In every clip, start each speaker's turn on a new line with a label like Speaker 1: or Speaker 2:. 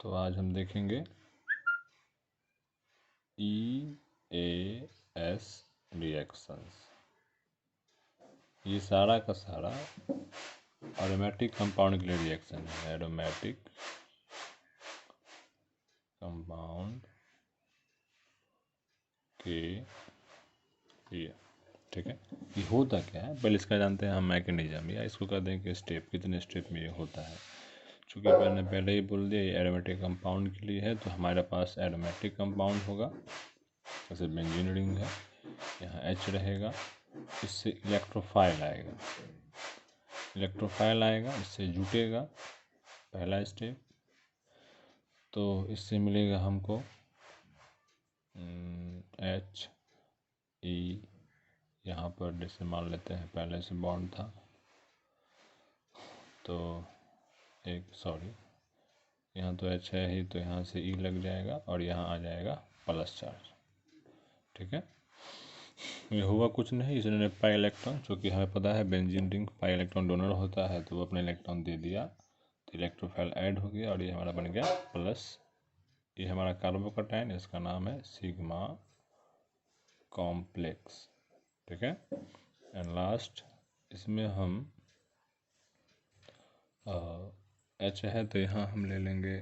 Speaker 1: तो आज हम देखेंगे EAS रिएक्शंस। ये सारा का सारा एरोमेटिक कंपाउंड के लिए रिएक्शन है। एरोमेटिक कंपाउंड के लिए, ठीक है। ये होता क्या है पहले इसका जानते हैं हम मैकेनिज्म, या इसको कहते हैं कि स्टेप, कितने स्टेप में ये होता है। चूँकि मैंने पहले ही बोल दिया ये एरोमेटिक कंपाउंड के लिए है, तो हमारे पास एरोमेटिक कंपाउंड होगा, जैसे बेंजीन रिंग है, यहाँ H रहेगा, इससे इलेक्ट्रोफाइल आएगा, इससे जुटेगा, पहला स्टेप। तो इससे मिलेगा हमको H E, यहाँ पर जैसे मान लेते हैं पहले से बॉन्ड था, तो यहाँ तो H है ही, तो यहाँ से E लग जाएगा और यहाँ आ जाएगा प्लस चार्ज, ठीक है। ये हुआ कुछ नहीं, इसने पाई इलेक्ट्रॉन, चूँकि हमें पता है benzene ring pi electron donor होता है, तो वो अपने इलेक्ट्रॉन दे दिया, तो इलेक्ट्रोफाइल ऐड हो गया और ये हमारा बन गया प्लस। ये हमारा कार्बोकैटायन, इसका नाम है सिग्मा कॉम्प्लेक्स, ठीक है। एंड लास्ट इसमें हम H है, तो यहाँ हम ले लेंगे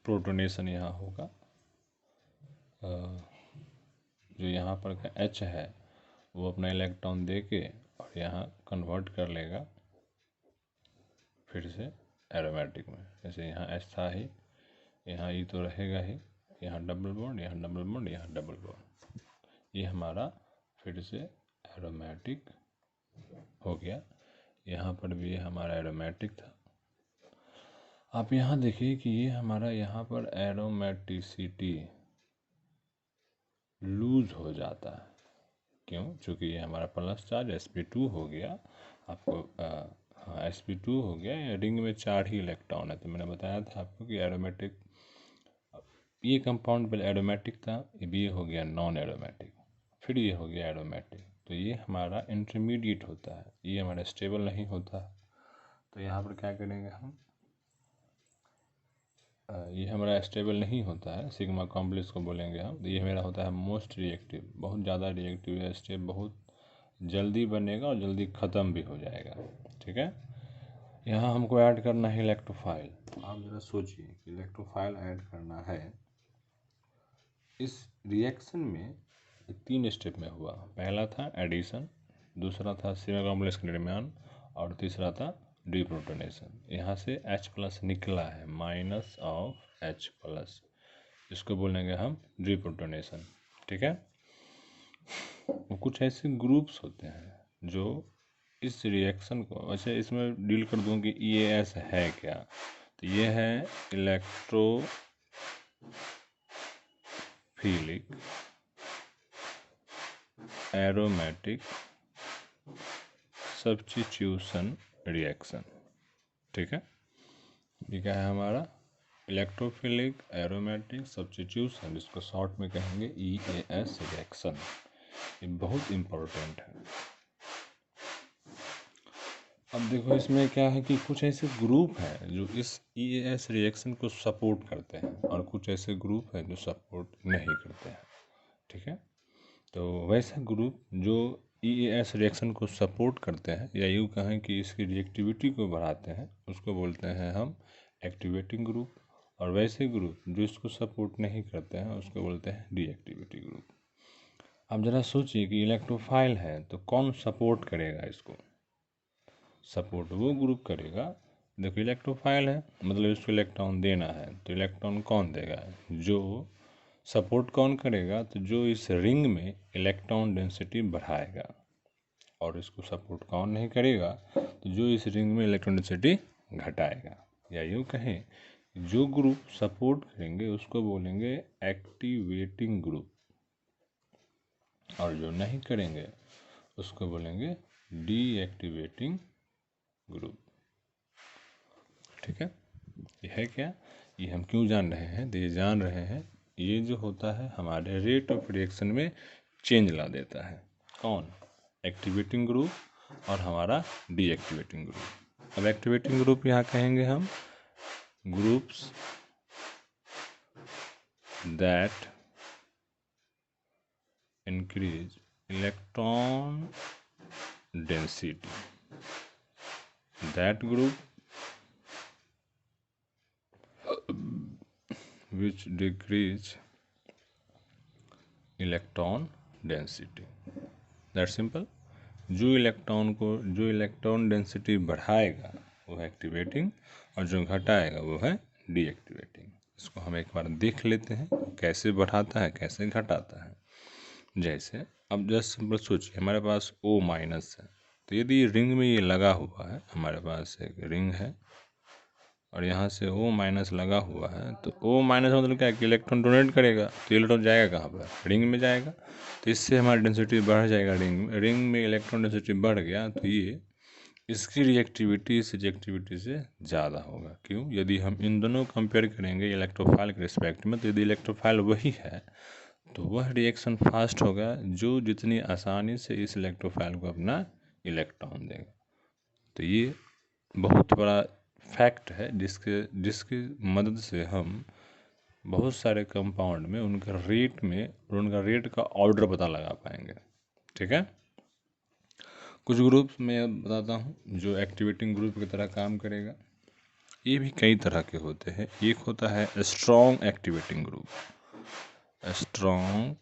Speaker 1: प्रोटोनेशन, यहाँ होगा जो यहाँ पर का H है वो अपना इलेक्ट्रॉन दे के और यहाँ कन्वर्ट कर लेगा फिर से एरोमेटिक में। जैसे यहाँ H था ही, यहाँ E तो रहेगा ही, यहाँ डबल बॉन्ड, यहाँ डबल बॉन्ड, यहाँ डबल बॉन्ड, ये हमारा फिर से एरोमेटिक हो गया। यहाँ पर भी ये हमारा एरोमेटिक था। आप यहाँ देखिए कि ये हमारा यहाँ पर एरोमेटिसिटी लूज हो जाता है। क्यों? चूँकि ये हमारा प्लस चार्ज sp2 हो गया, आपको हाँ sp2 हो गया, या रिंग में 4 ही इलेक्ट्रॉन है। तो मैंने बताया था आपको कि एरोमेटिक, ये कंपाउंड पहले एरोमेटिक था, ये भी हो गया नॉन एरोमेटिक, फिर ये हो गया एरोमेटिक। तो ये हमारा इंटरमीडिएट होता है, ये हमारा स्टेबल नहीं होता। तो यहाँ पर क्या करेंगे हम, ये हमारा स्टेबल नहीं होता है, सिग्मा कॉम्प्लेक्स को बोलेंगे हम। तो ये मेरा होता है मोस्ट रिएक्टिव, बहुत ज़्यादा रिएक्टिव है, स्टेप बहुत जल्दी बनेगा और जल्दी ख़त्म भी हो जाएगा, ठीक है। यहाँ हमको ऐड करना है इलेक्ट्रोफाइल। आप ज़रा सोचिए कि इलेक्ट्रोफाइल ऐड करना है। इस रिएक्शन में 3 स्टेप में हुआ। पहला था एडिशन, दूसरा था सिग्मा कॉम्प्लेक्स के दरमियान, और तीसरा था डीप्रोटोनेशन। यहाँ से H+ निकला है, माइनस ऑफ H+, इसको बोलेंगे हम डीप्रोटोनेशन, ठीक है। वो कुछ ऐसे ग्रुप्स होते हैं जो इस रिएक्शन को, वैसे इसमें डील कर दूँ कि EAS है क्या। तो ये है इलेक्ट्रोफिलिक एरोमेटिक सब्स्टिट्यूशन रिएक्शन, ठीक है। ये क्या है हमारा इलेक्ट्रोफिलिक एरोमेटिक सब्स्टिट्यूशन, इसको शॉर्ट में कहेंगे EAS रिएक्शन। ये बहुत इम्पोर्टेंट है। अब देखो इसमें क्या है कि कुछ ऐसे ग्रुप हैं जो इस EAS रिएक्शन को सपोर्ट करते हैं, और कुछ ऐसे ग्रुप हैं जो सपोर्ट नहीं करते हैं, ठीक है। तो वैसा ग्रुप जो EAS रिएक्शन को सपोर्ट करते हैं, या यूँ कहें कि इसकी रिएक्टिविटी को बढ़ाते हैं, उसको बोलते हैं हम एक्टिवेटिंग ग्रुप। और वैसे ग्रुप जो इसको सपोर्ट नहीं करते हैं, उसको बोलते हैं डीएक्टिवेटिंग ग्रुप। अब ज़रा सोचिए कि इलेक्ट्रोफाइल है तो कौन सपोर्ट करेगा इसको? सपोर्ट वो ग्रुप करेगा, देखो इलेक्ट्रोफाइल है मतलब इसको इलेक्ट्रॉन देना है, तो इलेक्ट्रॉन कौन देगा? जो सपोर्ट कौन करेगा? तो जो इस रिंग में इलेक्ट्रॉन डेंसिटी बढ़ाएगा। और इसको सपोर्ट कौन नहीं करेगा? तो जो इस रिंग में इलेक्ट्रॉन डेंसिटी घटाएगा। या यूँ कहें जो ग्रुप सपोर्ट करेंगे उसको बोलेंगे एक्टिवेटिंग ग्रुप, और जो नहीं करेंगे उसको बोलेंगे डीएक्टिवेटिंग ग्रुप, ठीक है। ये है क्या? ये हम क्यों जान रहे हैं? तो ये जान रहे हैं, ये जो होता है हमारे रेट ऑफ रिएक्शन में चेंज ला देता है। कौन? एक्टिवेटिंग ग्रुप और हमारा डीएक्टिवेटिंग ग्रुप। अब एक्टिवेटिंग ग्रुप यहाँ कहेंगे हम groups that increase electron density, that group which decrease electron density. That simple. जो इलेक्ट्रॉन डेंसिटी बढ़ाएगा वो है एक्टिवेटिंग, और जो घटाएगा वो है डीएक्टिवेटिंग। इसको हम एक बार देख लेते हैं कैसे बढ़ाता है कैसे घटाता है। जैसे अब जस्ट सिंपल सोचिए, हमारे पास O माइनस है, तो यदि रिंग में ये लगा हुआ है, हमारे पास एक रिंग है और यहाँ से O माइनस लगा हुआ है, तो O माइनस मतलब क्या है कि इलेक्ट्रॉन डोनेट करेगा, तो इलेक्ट्रॉन जाएगा कहाँ पर, रिंग में जाएगा। तो इससे हमारी डेंसिटी बढ़ जाएगा, रिंग में इलेक्ट्रॉन डेंसिटी बढ़ गया तो ये इसकी रिएक्टिविटी इस रिएक्टिविटी से ज़्यादा होगा। क्यों? यदि हम इन दोनों कंपेयर करेंगे इलेक्ट्रोफाइल के रिस्पेक्ट में, तो यदि इलेक्ट्रोफाइल वही है तो वह रिएक्शन फास्ट होगा जो जितनी आसानी से इस इलेक्ट्रोफाइल को अपना इलेक्ट्रॉन देगा। तो ये बहुत बड़ा फैक्ट है जिसकी मदद से हम बहुत सारे कंपाउंड में उनका रेट का ऑर्डर पता लगा पाएंगे। ठीक है। कुछ ग्रुप मैं बताता हूँ जो एक्टिवेटिंग ग्रुप की तरह काम करेगा। ये भी कई तरह के होते हैं। एक होता है strong activating group. Strong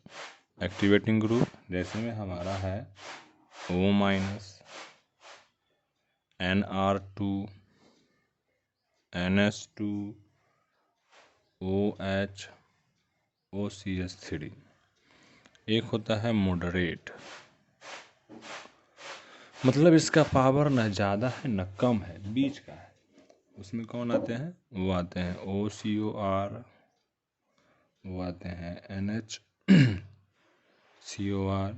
Speaker 1: activating group जैसे में हमारा है O minus, Nr2, NH2, OH, OCH3। एक होता है मॉडरेट, मतलब इसका पावर न ज़्यादा है न कम है, बीच का है। उसमें कौन आते हैं? वो आते हैं OCOR, वो आते हैं NHCOR,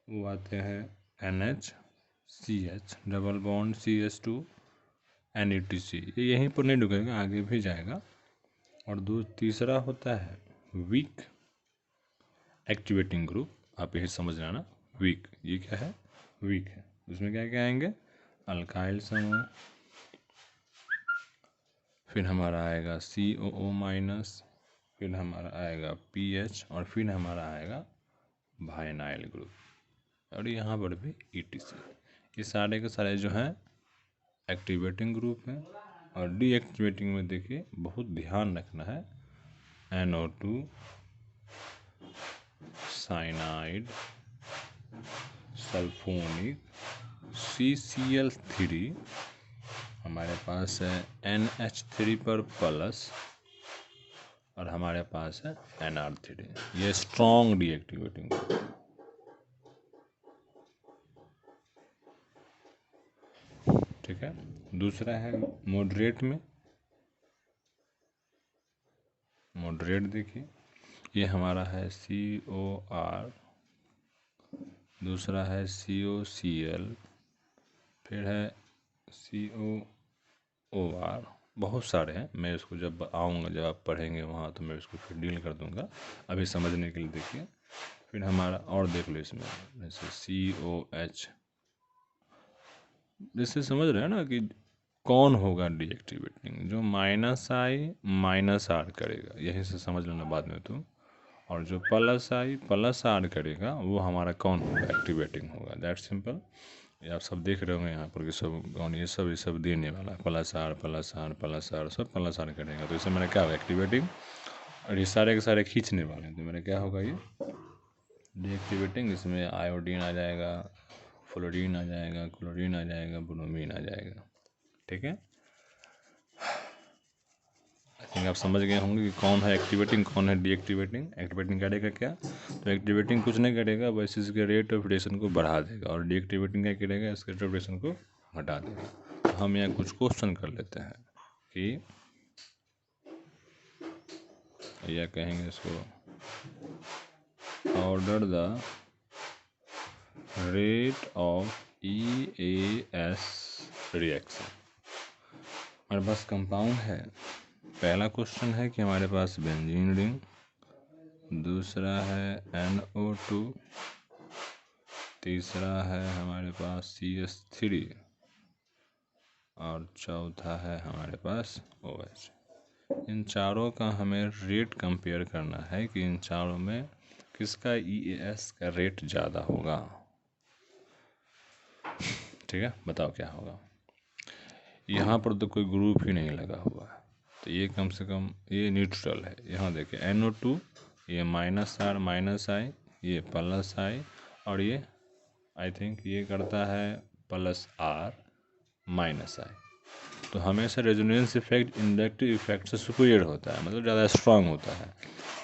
Speaker 1: वो आते हैं NHCH, double bond CH2 NETC। ये यहीं पर नहीं रुकेगा, आगे भी जाएगा। और तीसरा होता है वीक एक्टिवेटिंग ग्रुप। आप यही समझ लेना, वीक। ये क्या है? वीक है। उसमें क्या क्या आएंगे? अल्काइल समूह, फिर हमारा आएगा COO माइनस, फिर हमारा आएगा PH, और फिर हमारा आएगा वाइनाइल ग्रुप, और यहाँ पर भी ETC। ये सारे के सारे जो हैं एक्टिवेटिंग ग्रुप हैं। और डीएक्टिवेटिंग में देखिए बहुत ध्यान रखना है, NO2, साइनाइड, सल्फोनिक, CCl3, हमारे पास है NH3 पर प्लस, और हमारे पास है Nr3। ये स्ट्रॉन्ग डीएक्टिवेटिंग ग्रुप। ठीक है। दूसरा है मॉडरेट में। मॉडरेट देखिए ये हमारा है COR, दूसरा है COCl, फिर है COOR। बहुत सारे हैं, मैं इसको जब आऊँगा, जब आप पढ़ेंगे वहाँ, तो मैं इसको फिर डील कर दूँगा। अभी समझने के लिए देखिए। फिर हमारा और देख लो इसमें, जैसे COH, जैसे समझ रहे हैं ना कि कौन होगा डीएक्टिवेटिंग, जो -I-R करेगा, यहीं से समझ लेना बाद में तुम। और जो +I+R करेगा वो हमारा कौन होगा? एक्टिवेटिंग होगा। That simple. ये आप सब देख रहे होंगे यहाँ पर कि सब कौन, ये सब देने वाला है, +R सब +R करेगा, तो इससे मेरा क्या होगा? एक्टिवेटिंग। और ये सारे के सारे खींचने वाले हैं, तो मेरा क्या होगा? ये डीएक्टिवेटिंग। इसमें आयोडीन आ जाएगा, फ्लोरीन आ जाएगा, क्लोरीन आ जाएगा, ब्रोमीन आ जाएगा। ठीक है। आई थिंक आप समझ गए होंगे कि कौन है एक्टिवेटिंग, कौन है डीएक्टिवेटिंग। एक्टिवेटिंग करेगा क्या? तो एक्टिवेटिंग कुछ नहीं करेगा, बस इसके रेट ऑफ रेडिएशन को बढ़ा देगा, और डीएक्टिवेटिंग क्या करेगा? इसके रेट ऑफ रेडिएशन को घटा देगा। तो हम यहाँ कुछ क्वेश्चन कर लेते हैं कि या कहेंगे इसको, order the rate of EAS reaction. हमारे पास कंपाउंड है। पहला क्वेश्चन है कि हमारे पास बेंजीन रिंग, दूसरा है NO2, तीसरा है हमारे पास CH3, और चौथा है हमारे पास OH। इन चारों का हमें रेट कंपेयर करना है कि इन चारों में किसका EAS का रेट ज़्यादा होगा। ठीक है, बताओ क्या होगा। यहाँ पर तो कोई ग्रुप ही नहीं लगा हुआ है, तो ये कम से कम ये न्यूट्रल है। यहाँ देखिए NO2, ये -R -I, ये +I, और ये आई थिंक ये करता है +R -I। तो हमेशा रेजोनेंस इफेक्ट इंडक्टिव इफेक्ट से सुपीरियर होता है, मतलब ज़्यादा स्ट्रांग होता है।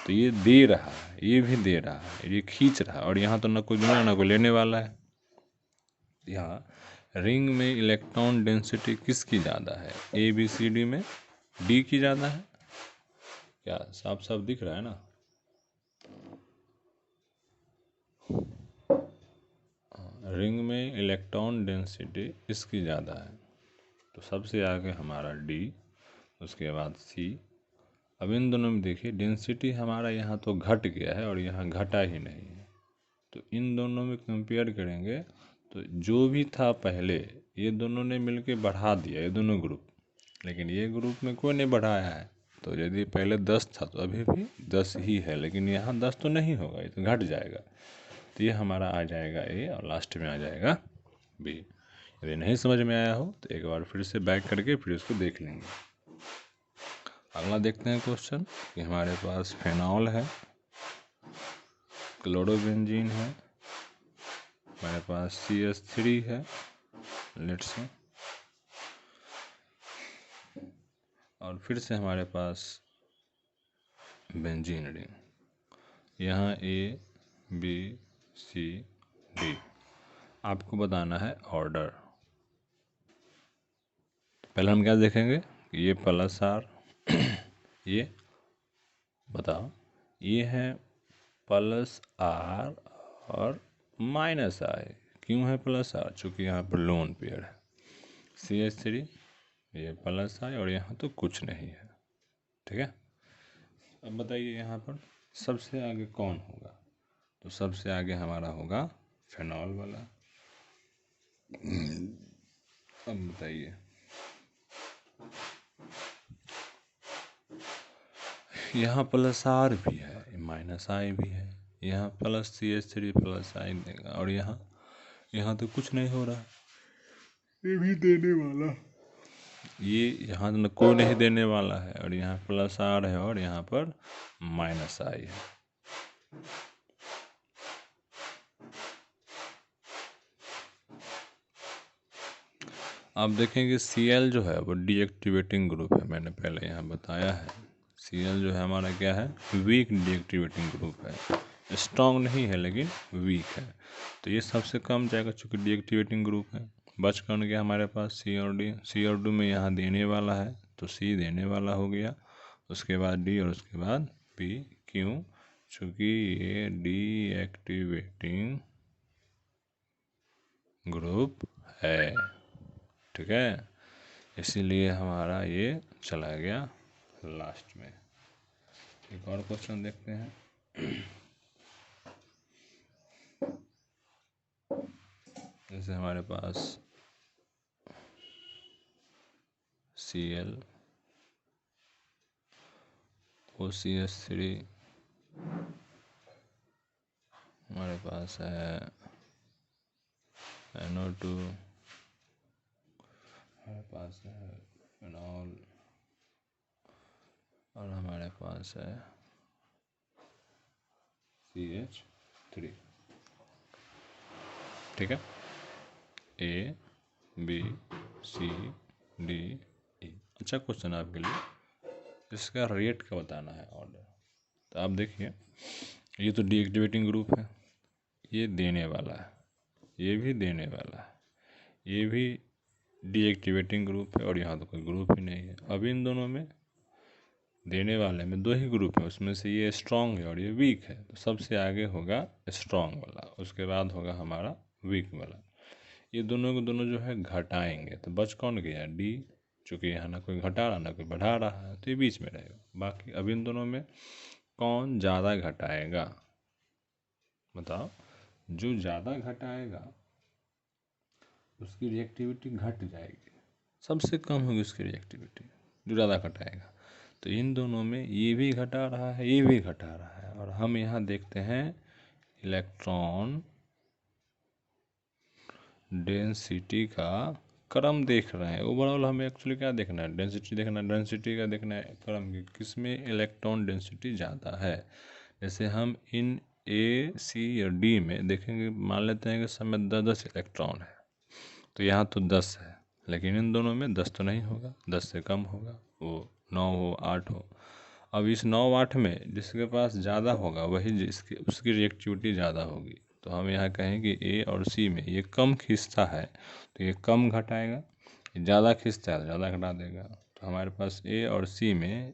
Speaker 1: तो ये दे रहा है, ये भी दे रहा है, ये खींच रहा है, और यहाँ तो ना कोई देने ना कोई लेने वाला है। यहाँ रिंग में इलेक्ट्रॉन डेंसिटी किसकी ज़्यादा है, ABCD में D की ज़्यादा है। क्या साफ साफ दिख रहा है ना। रिंग में इलेक्ट्रॉन डेंसिटी इसकी ज़्यादा है, तो सबसे आगे हमारा D, उसके बाद C। अब इन दोनों में देखिए डेंसिटी हमारा यहाँ तो घट गया है और यहाँ घटा ही नहीं है, तो इन दोनों में कंपेयर करेंगे तो जो भी था पहले ये दोनों ने मिलके बढ़ा दिया, ये दोनों ग्रुप, लेकिन ये ग्रुप में कोई नहीं बढ़ाया है। तो यदि पहले 10 था तो अभी भी 10 ही है, लेकिन यहाँ 10 तो नहीं होगा, ये तो घट जाएगा। तो ये हमारा आ जाएगा A और लास्ट में आ जाएगा B। यदि नहीं समझ में आया हो तो एक बार फिर से बैक करके फिर उसको देख लेंगे। अगला देखते हैं क्वेश्चन कि हमारे पास फेनॉल है, क्लोरोबेंजीन है, हमारे पास CH3 है, लेट्स से, और फिर से हमारे पास बेंजीन रिंग। यहाँ A B C D। आपको बताना है ऑर्डर। पहले हम क्या देखेंगे, ये +R, ये बताओ, ये है +R और -I। क्यों है +R, चूँकि यहाँ पर लोन पेयर है। CH3, ये +I, और यहाँ तो कुछ नहीं है। ठीक है, अब बताइए यहाँ पर सबसे आगे कौन होगा। तो सबसे आगे हमारा होगा फेनॉल वाला। अब बताइए, यहाँ +R भी है, -I भी है, यहाँ +CH3 +I देगा, और यहाँ तो कुछ नहीं हो रहा, ये भी देने वाला, ये यहाँ न कोई नहीं देने वाला है, और यहाँ +R है और यहाँ पर -I है। आप देखेंगे Cl जो है वो डीएक्टिवेटिंग ग्रुप है, मैंने पहले यहाँ बताया है। Cl जो है हमारा क्या है, वीक डीएक्टिवेटिंग ग्रुप है, स्ट्रॉन्ग नहीं है लेकिन वीक है। तो ये सबसे कम जाएगा चूँकि डीएक्टिवेटिंग ग्रुप है। बच कौन गया हमारे पास, C और D। C और D में यहाँ देने वाला है तो C देने वाला हो गया, उसके बाद D और उसके बाद B। क्यों, चूँकि ये डीएक्टिवेटिंग ग्रुप है। ठीक है, इसीलिए हमारा ये चला गया लास्ट में। एक और क्वेश्चन देखते हैं। जैसे हमारे पास Cl, OCH3, हमारे पास है NO2, हमारे पास है फेनॉल, और हमारे पास है CH3। ठीक है, A B C D E। अच्छा क्वेश्चन आपके लिए, इसका रेट का बताना है ऑर्डर। तो आप देखिए, ये तो डीएक्टिवेटिंग ग्रुप है, ये देने वाला है, ये भी देने वाला है, ये भी डीएक्टिवेटिंग ग्रुप है, और यहाँ तो कोई ग्रुप ही नहीं है। अब इन दोनों में देने वाले में दो ही ग्रुप है, उसमें से ये स्ट्रांग है और ये वीक है, तो सबसे आगे होगा स्ट्रांग वाला, उसके बाद होगा हमारा वीक वाला। ये दोनों को दोनों जो है घटाएंगे, तो बच कौन गया, D। चूँकि यहाँ ना कोई घटा रहा ना कोई बढ़ा रहा है, तो ये बीच में रहेगा। बाकी अब इन दोनों में कौन ज़्यादा घटाएगा, बताओ। जो ज़्यादा घटाएगा उसकी रिएक्टिविटी घट जाएगी, सबसे कम होगी उसकी रिएक्टिविटी, जो ज़्यादा घटाएगा। तो इन दोनों में ये भी घटा रहा है, ये भी घटा रहा है। और हम यहाँ देखते हैं इलेक्ट्रॉन डेंसिटी का क्रम देख रहे हैं। ओवरऑल हमें एक्चुअली क्या देखना है, डेंसिटी देखना है, डेंसिटी का देखना है क्रम की, किसमें इलेक्ट्रॉन डेंसिटी ज़्यादा है। जैसे हम इन ए, सी या डी में देखेंगे, मान लेते हैं कि समय 10 इलेक्ट्रॉन है, तो यहाँ तो 10 है, लेकिन इन दोनों में 10 तो नहीं होगा, 10 से कम होगा, वो 9 हो, 8 हो। अब इस 9-8 में जिसके पास ज़्यादा होगा वही जिसकी उसकी रिएक्टिविटी ज़्यादा होगी। तो हम यहाँ कहें कि ए और सी में ये कम खींचता है तो ये कम घटाएगा, ज़्यादा खींचता है तो ज़्यादा घटा देगा। तो हमारे पास ए और सी में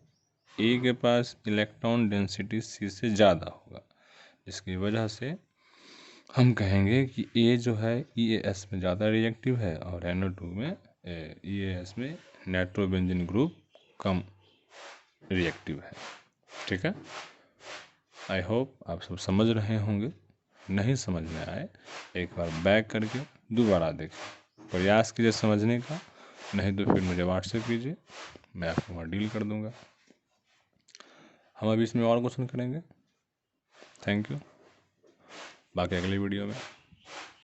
Speaker 1: ए के पास इलेक्ट्रॉन डेंसिटी सी से ज़्यादा होगा, जिसकी वजह से हम कहेंगे कि ए जो है EAS में ज़्यादा रिएक्टिव है और NO2 में EAS में नाइट्रोबेंजीन ग्रुप कम रिएक्टिव है। ठीक है, आई होप आप सब समझ रहे होंगे। नहीं समझ में आए एक बार बैक करके दोबारा देखें, प्रयास कीजिए समझने का, नहीं तो फिर मुझे व्हाट्सएप कीजिए, मैं आपको वहाँ डील कर दूँगा। हम अभी इसमें और क्वेश्चन करेंगे। थैंक यू, बाकी अगली वीडियो में।